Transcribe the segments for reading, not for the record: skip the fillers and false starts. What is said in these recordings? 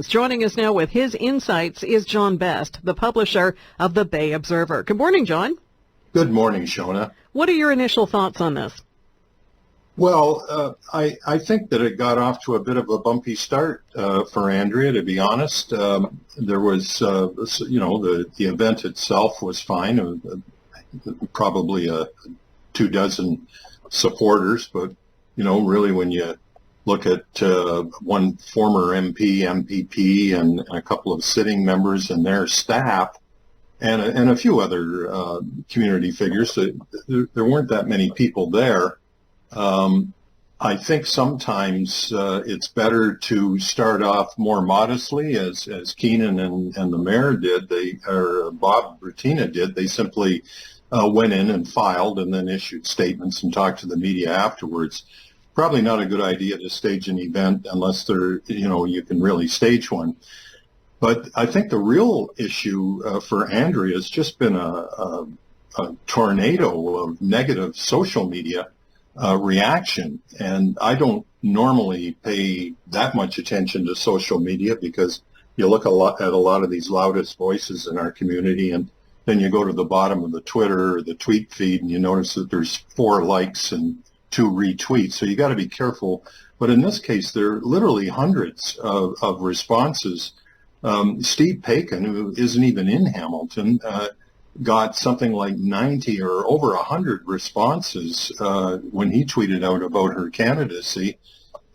Joining us now with his insights is John Best, the publisher of the Bay Observer. Good morning, John. Good morning, Shona. What are your initial thoughts on this? Well, I think that it got off to a bit of a bumpy start for Andrea, to be honest. There was, the event itself was fine, probably 24 supporters, but, really when you look at one former MP, MPP, and a couple of sitting members and their staff, and a few other community figures, there weren't that many people there. I think sometimes it's better to start off more modestly, as Keenan and the mayor did, or Bob Bratina did. They simply went in and filed and then issued statements and talked to the media afterwards. Probably not a good idea to stage an event unless you can really stage one. But I think the real issue for Andrea has just been a tornado of negative social media reaction. And I don't normally pay that much attention to social media because you look at a lot of these loudest voices in our community, and then you go to the bottom of the Twitter or the tweet feed and you notice that there's 4 likes and 2 retweets. So you got to be careful. But in this case, there are literally hundreds of responses. Steve Paikin, who isn't even in Hamilton, got something like 90 or over 100 responses when he tweeted out about her candidacy,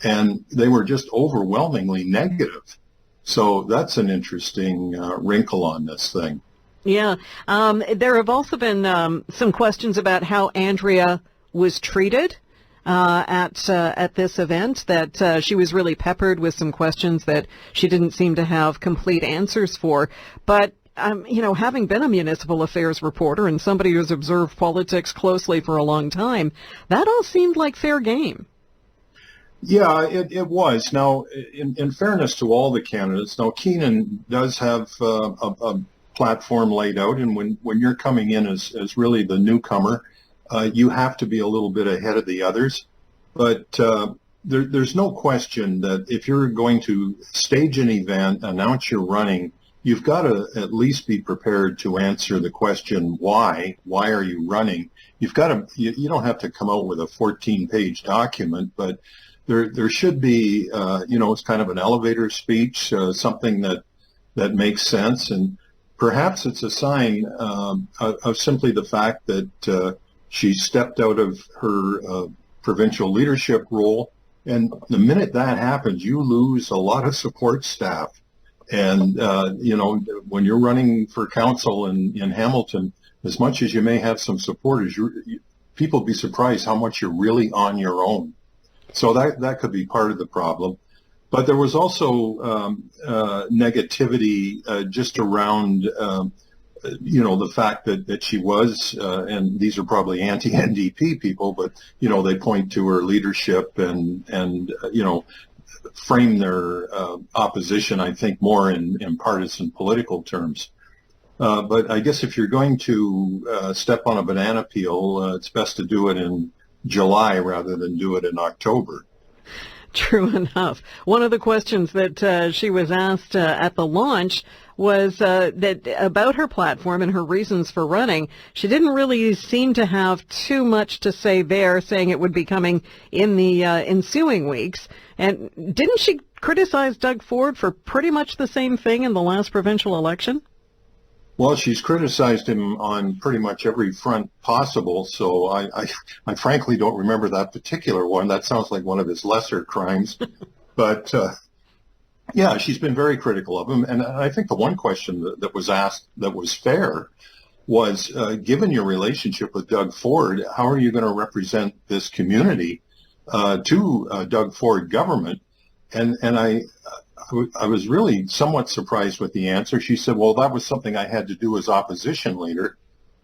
and they were just overwhelmingly negative. So that's an interesting wrinkle on this thing. Yeah. There have also been some questions about how Andrea was treated at this event, that she was really peppered with some questions that she didn't seem to have complete answers for. But having been a municipal affairs reporter and somebody who's observed politics closely for a long time, that all seemed like fair game. Yeah, it was. Now, in fairness to all the candidates, now Keenan does have a platform laid out, and when you're coming in as really the newcomer, you have to be a little bit ahead of the others. But there's no question that if you're going to stage an event, announce you're running, you've got to at least be prepared to answer the question, why? Why are you running? You've got to, you don't have to come out with a 14-page document, but there should be, it's kind of an elevator speech, something that makes sense. And perhaps it's a sign of simply the fact that she stepped out of her provincial leadership role. And the minute that happens, you lose a lot of support staff. And, when you're running for council in Hamilton, as much as you may have some supporters, people be surprised how much you're really on your own. So that could be part of the problem. But there was also negativity just around, the fact that she was, and these are probably anti-NDP people, but, they point to her leadership and frame their opposition, I think, more in partisan political terms. But I guess if you're going to step on a banana peel, it's best to do it in July rather than do it in October. True enough. One of the questions that she was asked at the launch was that about her platform and her reasons for running. She didn't really seem to have too much to say there, saying it would be coming in the ensuing weeks. And didn't she criticize Doug Ford for pretty much the same thing in the last provincial election? Well, she's criticized him on pretty much every front possible, so I frankly don't remember that particular one. That sounds like one of his lesser crimes. But, yeah, she's been very critical of him. And I think the one question that was asked that was fair was, given your relationship with Doug Ford, how are you going to represent this community to Doug Ford government? And I was really somewhat surprised with the answer. She said, well, that was something I had to do as opposition leader.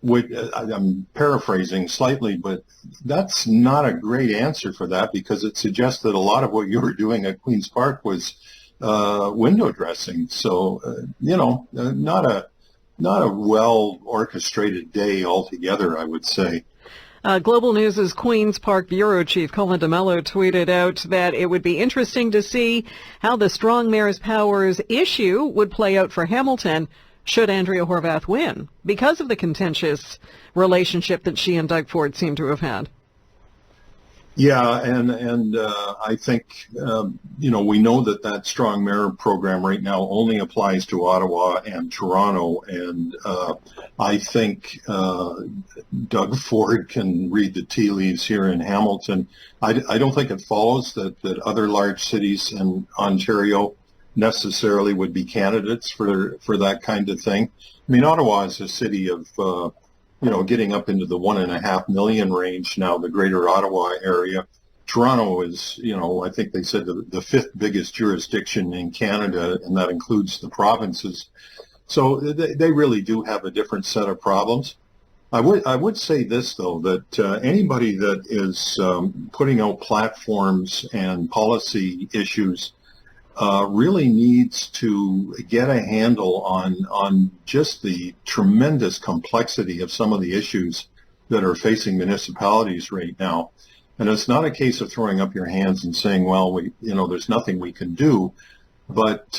I'm paraphrasing slightly, but that's not a great answer for that, because it suggests that a lot of what you were doing at Queen's Park was window dressing. So, not a well orchestrated day altogether, I would say. Global News' Queen's Park Bureau Chief Colin DeMello tweeted out that it would be interesting to see how the strong mayor's powers issue would play out for Hamilton should Andrea Horwath win, because of the contentious relationship that she and Doug Ford seem to have had. Yeah, and I think we know that strong mayor program right now only applies to Ottawa and Toronto, and I think Doug Ford can read the tea leaves here in Hamilton. I don't think it follows that other large cities in Ontario necessarily would be candidates for that kind of thing. I mean, Ottawa is a city of getting up into the 1.5 million range now, the greater Ottawa area. Toronto is, I think they said the fifth biggest jurisdiction in Canada, and that includes the provinces. So they really do have a different set of problems. I would say this, though, that anybody that is putting out platforms and policy issues really needs to get a handle on just the tremendous complexity of some of the issues that are facing municipalities right now. And it's not a case of throwing up your hands and saying, well, there's nothing we can do. But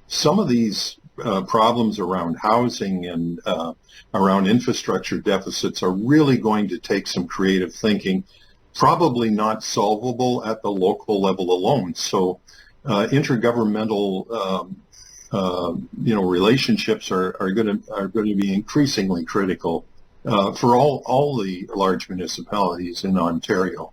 some of these problems around housing and around infrastructure deficits are really going to take some creative thinking, probably not solvable at the local level alone. So intergovernmental, relationships are going to be increasingly critical for all the large municipalities in Ontario.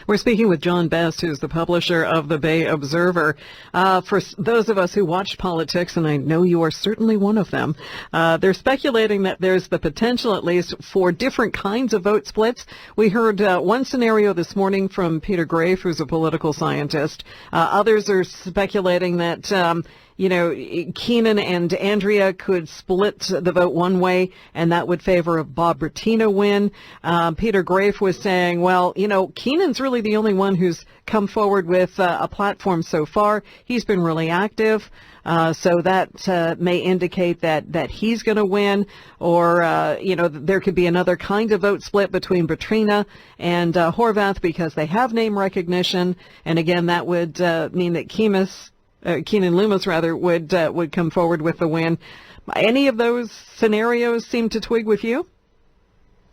We're speaking with John Best, who's the publisher of the Bay Observer. For those of us who watch politics, and I know you are certainly one of them, they're speculating that there's the potential, at least, for different kinds of vote splits. We heard one scenario this morning from Peter Graefe, who's a political scientist. Others are speculating that Keenan and Andrea could split the vote one way, and that would favor a Bob Bertina win. Peter Graefe was saying, well, Keenan's really the only one who's come forward with a platform so far. He's been really active, so that may indicate that he's going to win, or, there could be another kind of vote split between Bertina and Horwath because they have name recognition, and again, that would mean that Keanin Loomis would come forward with the win. Any of those scenarios seem to twig with you?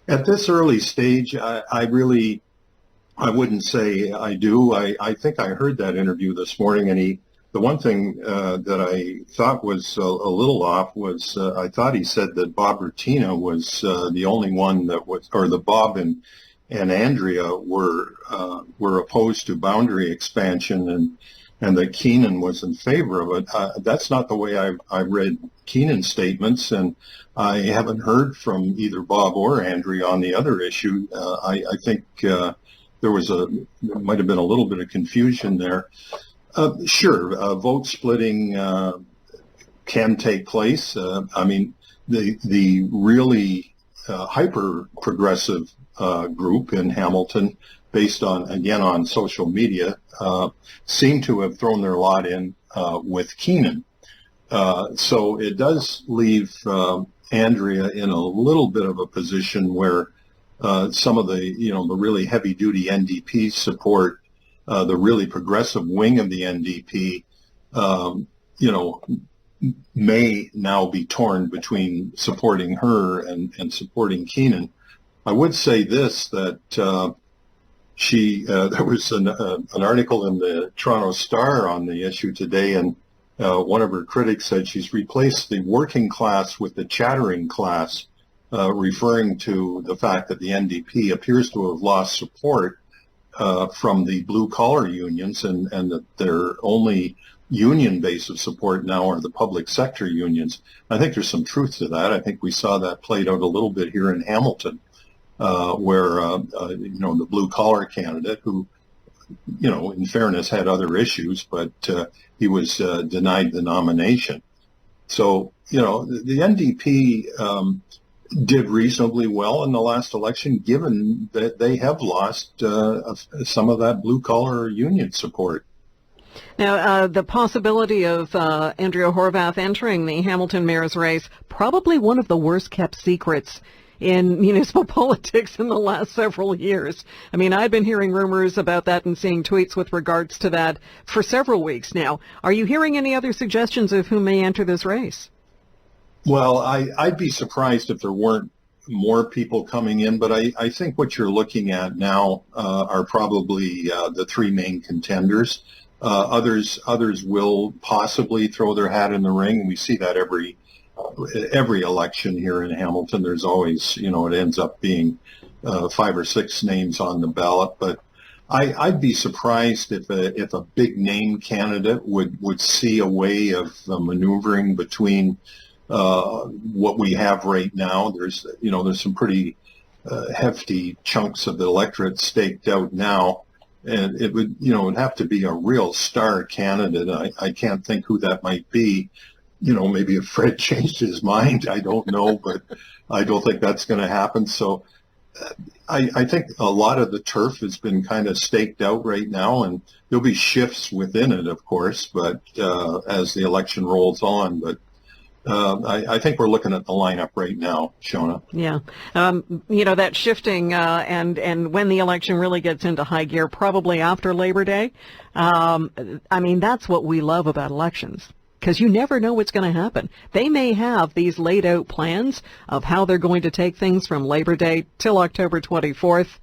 At this early stage, I wouldn't say I do. I think I heard that interview this morning, and the one thing that I thought was a little off was I thought he said that Bob Bertina was the only one that was, or the Bob and Andrea were opposed to boundary expansion, and that Keenan was in favor of it. That's not the way I read Keenan's statements, and I haven't heard from either Bob or Andrea on the other issue. I think there might have been a little bit of confusion there. Sure, vote splitting can take place. I mean, the really hyper-progressive group in Hamilton, based on social media, seem to have thrown their lot in with Keenan. So it does leave Andrea in a little bit of a position where some of the really heavy-duty NDP support, the really progressive wing of the NDP, may now be torn between supporting her and supporting Keenan. I would say this, that there was an article in the Toronto Star on the issue today, and one of her critics said she's replaced the working class with the chattering class, referring to the fact that the NDP appears to have lost support from the blue-collar unions, and that their only union base of support now are the public sector unions. I think there's some truth to that. I think we saw that played out a little bit here in Hamilton, where the blue-collar candidate, who, in fairness, had other issues, but he was denied the nomination. So, the NDP did reasonably well in the last election, given that they have lost some of that blue-collar union support. Now, the possibility of Andrea Horwath entering the Hamilton mayor's race, probably one of the worst-kept secrets in municipal politics in the last several years. I mean, I've been hearing rumors about that and seeing tweets with regards to that for several weeks now. Are you hearing any other suggestions of who may enter this race? Well, I'd be surprised if there weren't more people coming in, but I think what you're looking at now are probably the three main contenders. Others will possibly throw their hat in the ring, and we see that every election here in Hamilton. There's always, it ends up being 5 or 6 names on the ballot. But I'd be surprised if a big name candidate would see a way of maneuvering between what we have right now. There's some pretty hefty chunks of the electorate staked out now. And it would have to be a real star candidate. I can't think who that might be. Maybe if Fred changed his mind, I don't know, but I don't think that's going to happen. So I think a lot of the turf has been kind of staked out right now, and there'll be shifts within it, of course, but as the election rolls on. But I think we're looking at the lineup right now, Shona. Yeah. That shifting and when the election really gets into high gear, probably after Labor Day. That's what we love about elections, because you never know what's going to happen. They may have these laid out plans of how they're going to take things from Labor Day till October 24th,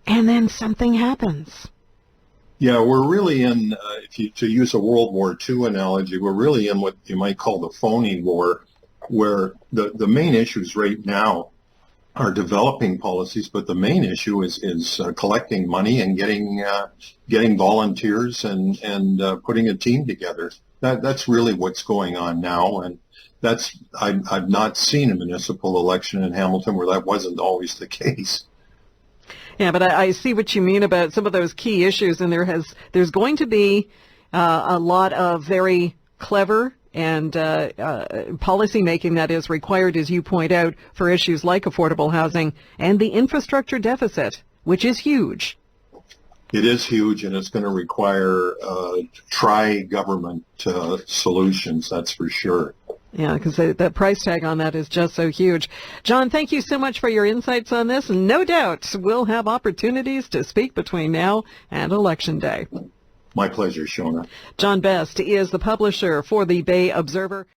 and then something happens. Yeah, we're really in, to use a World War II analogy, we're really in what you might call the phony war, where the main issues right now are developing policies, but the main issue is collecting money and getting volunteers and putting a team together. That's really what's going on now, and I've not seen a municipal election in Hamilton where that wasn't always the case. Yeah, but I see what you mean about some of those key issues, and there's going to be a lot of very clever and policy making that is required, as you point out, for issues like affordable housing and the infrastructure deficit, which is huge. It is huge, and it's going to require tri-government solutions, that's for sure. Yeah, because the price tag on that is just so huge. John, thank you so much for your insights on this. No doubt we'll have opportunities to speak between now and Election Day. My pleasure, Shona. John Best is the publisher for the Bay Observer.